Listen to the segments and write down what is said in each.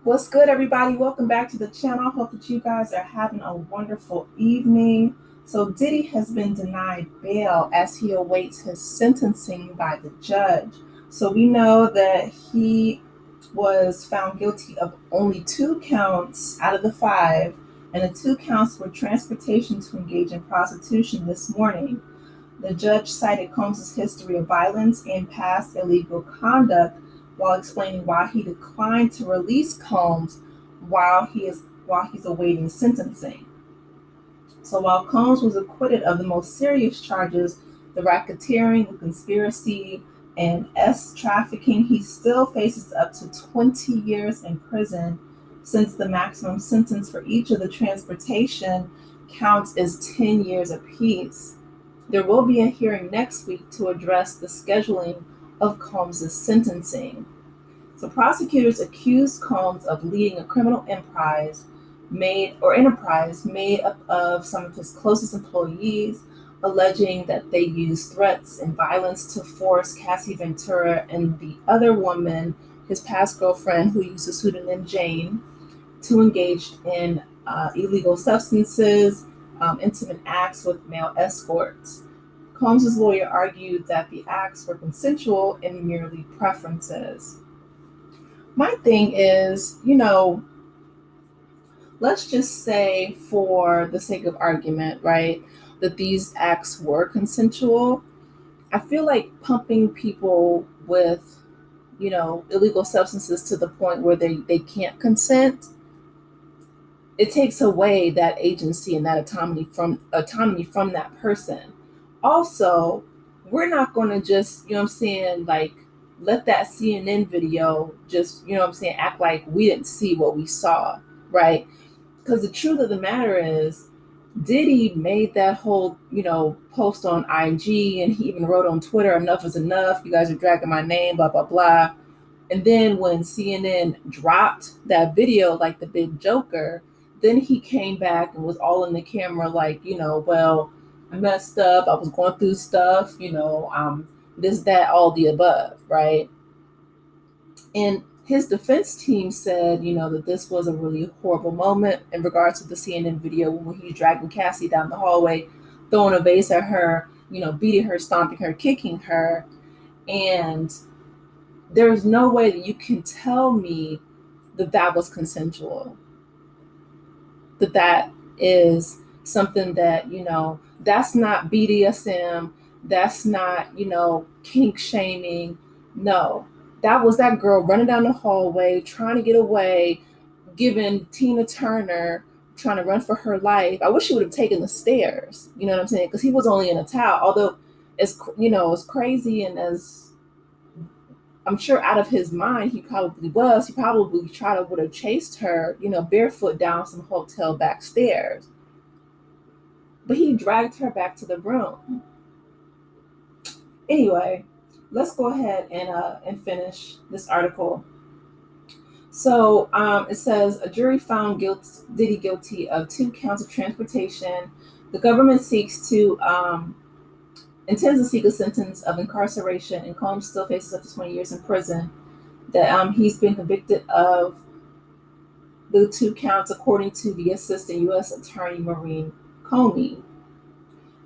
What's good, everybody? Welcome back to the channel. Hope that you guys are having a wonderful evening. So Diddy has been denied bail as he awaits his sentencing by the judge. So we know that he was found guilty of only 2 counts out of the 5, and the 2 counts were transportation to engage in prostitution this morning. The judge cited Combs' history of violence and past illegal conduct while explaining why he declined to release Combs while he's awaiting sentencing. So while Combs was acquitted of the most serious charges, the racketeering, the conspiracy, and trafficking, he still faces up to 20 years in prison, since the maximum sentence for each of the transportation counts is 10 years apiece. There will be a hearing next week to address the scheduling of Combs' sentencing. So prosecutors accused Combs of leading a criminal enterprise made up of some of his closest employees, alleging that they used threats and violence to force Cassie Ventura and the other woman, his past girlfriend who used the pseudonym Jane, to engage in illegal substances, intimate acts with male escorts. Combs' lawyer argued that the acts were consensual and merely preferences. My thing is, let's just say, for the sake of argument, right, that these acts were consensual. I feel like pumping people with, illegal substances to the point where they can't consent, it takes away that agency and that autonomy from that person. Also, we're not going to just, like, let that CNN video just, act like we didn't see what we saw, right? Because the truth of the matter is, Diddy made that whole, post on IG, and he even wrote on Twitter, "Enough is enough. You guys are dragging my name, blah, blah, blah." And then when CNN dropped that video, like the big joker, then he came back and was all in the camera, like, well, I messed up. I was going through stuff, this, that, all the above, right? And his defense team said, that this was a really horrible moment in regards to the CNN video when he's dragging Cassie down the hallway, throwing a vase at her, beating her, stomping her, kicking her. And there's no way that you can tell me that that was consensual, that is something that, that's not BDSM, that's not, kink shaming. No, that was that girl running down the hallway, trying to get away, giving Tina Turner, trying to run for her life. I wish she would have taken the stairs, you know what I'm saying? Because he was only in a towel, although as crazy and as I'm sure out of his mind he probably was. He probably would have chased her, barefoot down some hotel back stairs. But he dragged her back to the room. Anyway, let's go ahead and finish this article. So it says a jury found Diddy guilty of 2 counts of transportation. The government intends to seek a sentence of incarceration, and Combs still faces up to 20 years in prison. That he's been convicted of the 2 counts, according to the Assistant U.S. Attorney Maureen Comey.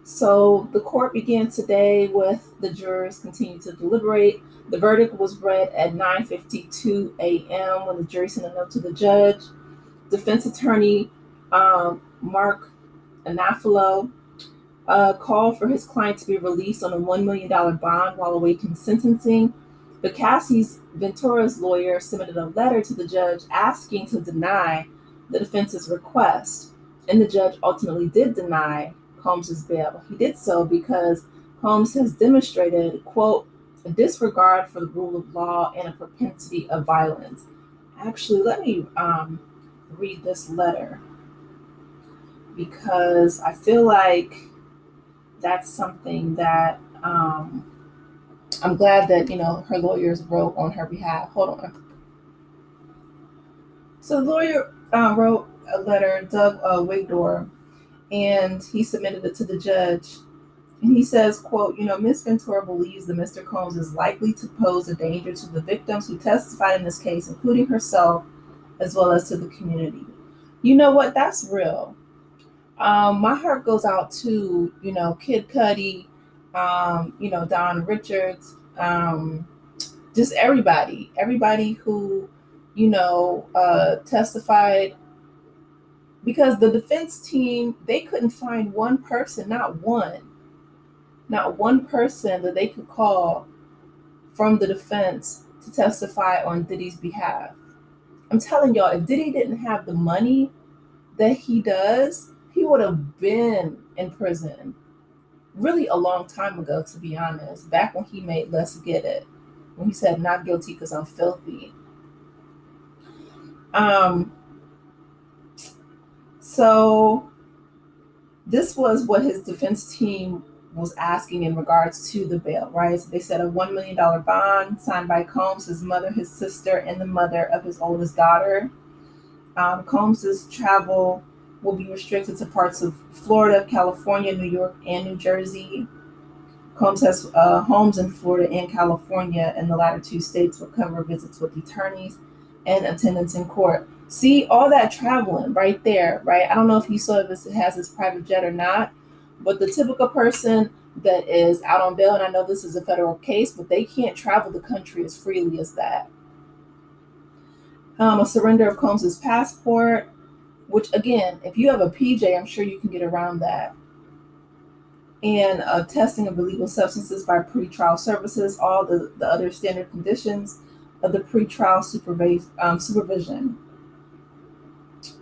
So the court began today with the jurors continue to deliberate. The verdict was read at 9:52 a.m. when the jury sent a note to the judge. Defense attorney Mark Anafalo called for his client to be released on a $1 million bond while awaiting sentencing. But Cassie Ventura's lawyer submitted a letter to the judge asking to deny the defense's request, and the judge ultimately did deny Combs' bail. He did so because Combs has demonstrated, quote, a disregard for the rule of law and a propensity of violence. Actually, let me read this letter, because I feel like that's something that I'm glad that, her lawyers wrote on her behalf. Hold on. So the lawyer wrote a letter, Doug Wigdor, and he submitted it to the judge. And he says, quote, Ms. Ventura believes that Mr. Combs is likely to pose a danger to the victims who testified in this case, including herself, as well as to the community. You know what? That's real. My heart goes out to, Kid Cudi, Don Richards, just everybody who, testified, because the defense team, they couldn't find one person, not one person that they could call from the defense to testify on Diddy's behalf. I'm telling y'all, if Diddy didn't have the money that he does, he would have been in prison really a long time ago, to be honest, back when he made Let's Get It, when he said not guilty because I'm filthy. Um, so this was what his defense team was asking in regards to the bail, right? So they said a $1 million bond signed by Combs, his mother, his sister, and the mother of his oldest daughter. Combs's travel will be restricted to parts of Florida, California, New York, and New Jersey. Combs has homes in Florida and California, and the latter two states will cover visits with attorneys and attendance in court. See, all that traveling right there, right? I don't know if you saw if it has his private jet or not, but the typical person that is out on bail, and I know this is a federal case, but they can't travel the country as freely as that. A surrender of Combs's passport, which again, if you have a PJ, I'm sure you can get around that. And testing of illegal substances by pretrial services, all the other standard conditions of the pretrial supervision.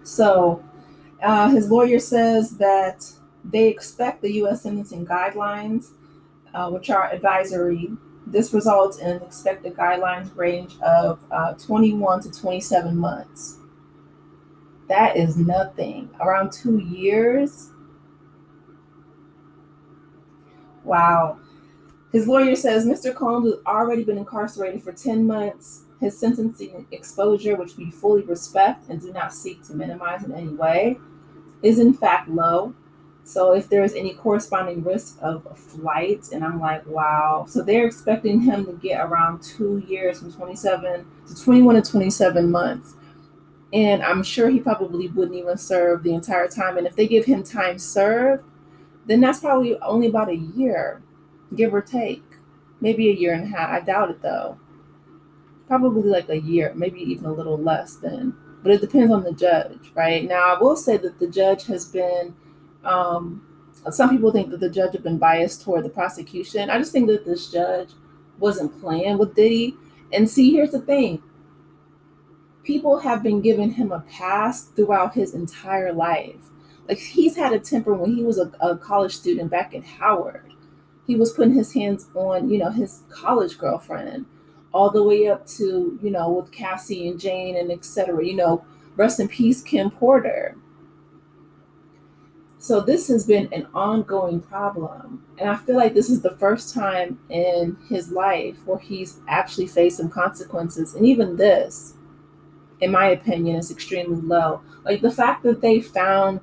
So his lawyer says that they expect the U.S. sentencing guidelines, which are advisory. This results in an expected guidelines range of 21 to 27 months. That is nothing. Around 2 years. Wow. His lawyer says Mr. Combs has already been incarcerated for 10 months. His sentencing exposure, which we fully respect and do not seek to minimize in any way, is in fact low. So if there is any corresponding risk of flight, and I'm like, wow. So they're expecting him to get around 2 years, from 27 to 21 to 27 months. And I'm sure he probably wouldn't even serve the entire time. And if they give him time served, then that's probably only about a year, give or take. Maybe a year and a half. I doubt it though. Probably like a year, maybe even a little less then. But it depends on the judge, right? Now, I will say that the judge has been, some people think that the judge has been biased toward the prosecution. I just think that this judge wasn't playing with Diddy. And see, here's the thing, people have been giving him a pass throughout his entire life. Like, he's had a temper when he was a college student back at Howard. He was putting his hands on, his college girlfriend, all the way up to, with Cassie and Jane and etc. Rest in peace, Kim Porter. So this has been an ongoing problem. And I feel like this is the first time in his life where he's actually faced some consequences. And even this, in my opinion, is extremely low. Like the fact that they found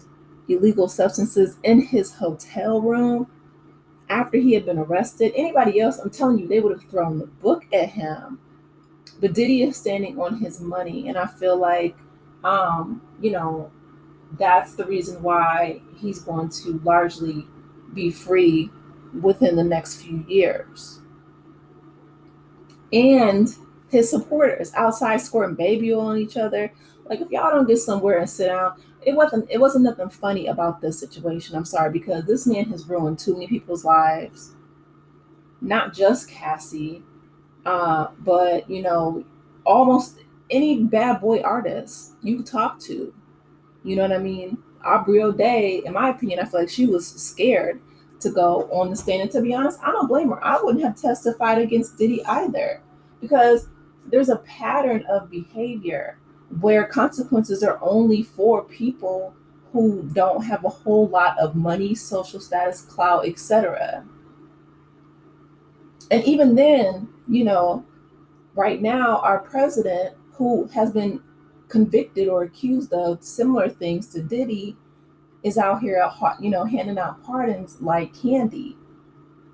illegal substances in his hotel room after he had been arrested. Anybody else, I'm telling you, they would have thrown the book at him. But Diddy is standing on his money, and I feel like, um, you know, that's the reason why he's going to largely be free within the next few years. And his supporters outside squirting baby oil on each other. Like, if y'all don't get somewhere and sit down, it wasn't nothing funny about this situation. I'm sorry, because this man has ruined too many people's lives. Not just Cassie, but almost any bad boy artist you talk to. You know what I mean? Aubrey O'Day, in my opinion, I feel like she was scared to go on the stand. And to be honest, I don't blame her. I wouldn't have testified against Diddy either, because there's a pattern of behavior where consequences are only for people who don't have a whole lot of money, social status, clout, etc. And even then, right now, our president, who has been convicted or accused of similar things to Diddy, is out here, handing out pardons like candy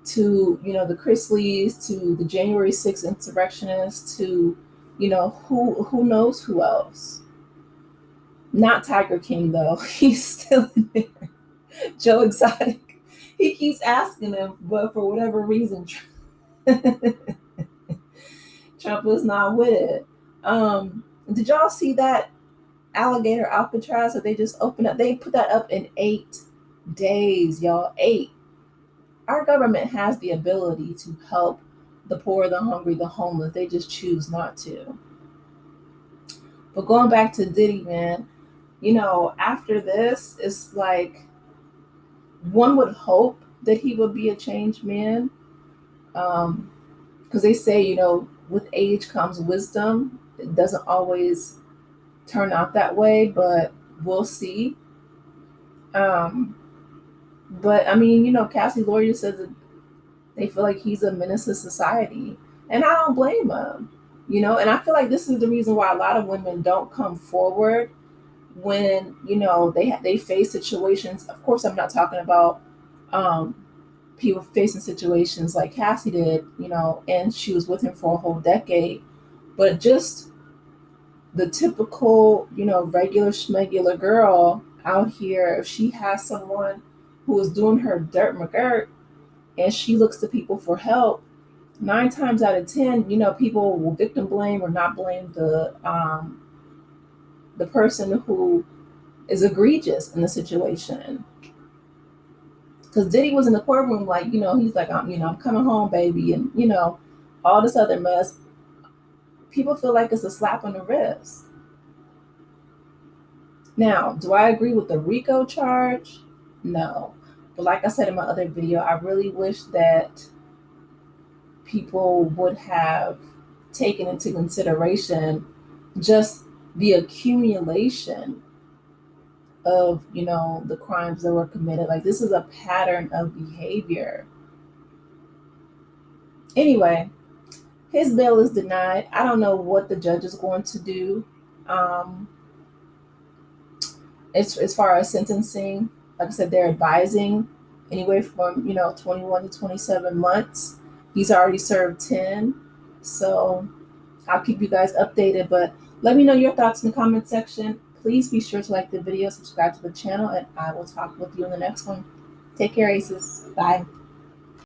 to, the Chrisleys, to the January 6th insurrectionists, to, who knows who else. Not Tiger King though. He's still in there. Joe Exotic. He keeps asking him, but for whatever reason, Trump was not with it. Did y'all see that alligator Alcatraz that they just opened up? They put that up in 8 days, y'all. 8. Our government has the ability to help the poor, the hungry, the homeless. They just choose not to. But going back to Diddy, man, after this, it's like one would hope that he would be a changed man. Because they say, with age comes wisdom. It doesn't always turn out that way, but we'll see. Um, but I mean, Cassie Lawyer says that they feel like he's a menace to society, and I don't blame them. And I feel like this is the reason why a lot of women don't come forward when they face situations. Of course, I'm not talking about um, people facing situations like Cassie did, and she was with him for a whole decade, but just the typical, regular schmegular girl out here, if she has someone who is doing her dirt McGirt and she looks to people for help, 9 times out of 10, people will victim blame or not blame the person who is egregious in the situation. Because Diddy was in the courtroom, like, he's like, I'm coming home, baby, and all this other mess. People feel like it's a slap on the wrist. Now, do I agree with the RICO charge? No. But like I said in my other video, I really wish that people would have taken into consideration just the accumulation of, the crimes that were committed. Like, this is a pattern of behavior. Anyway, his bail is denied. I don't know what the judge is going to do. As far as sentencing, like I said, they're advising anywhere from 21 to 27 months. He's already served 10, so I'll keep you guys updated. But let me know your thoughts in the comment section. Please be sure to like the video, subscribe to the channel, and I will talk with you in the next one. Take care, Aces. Bye.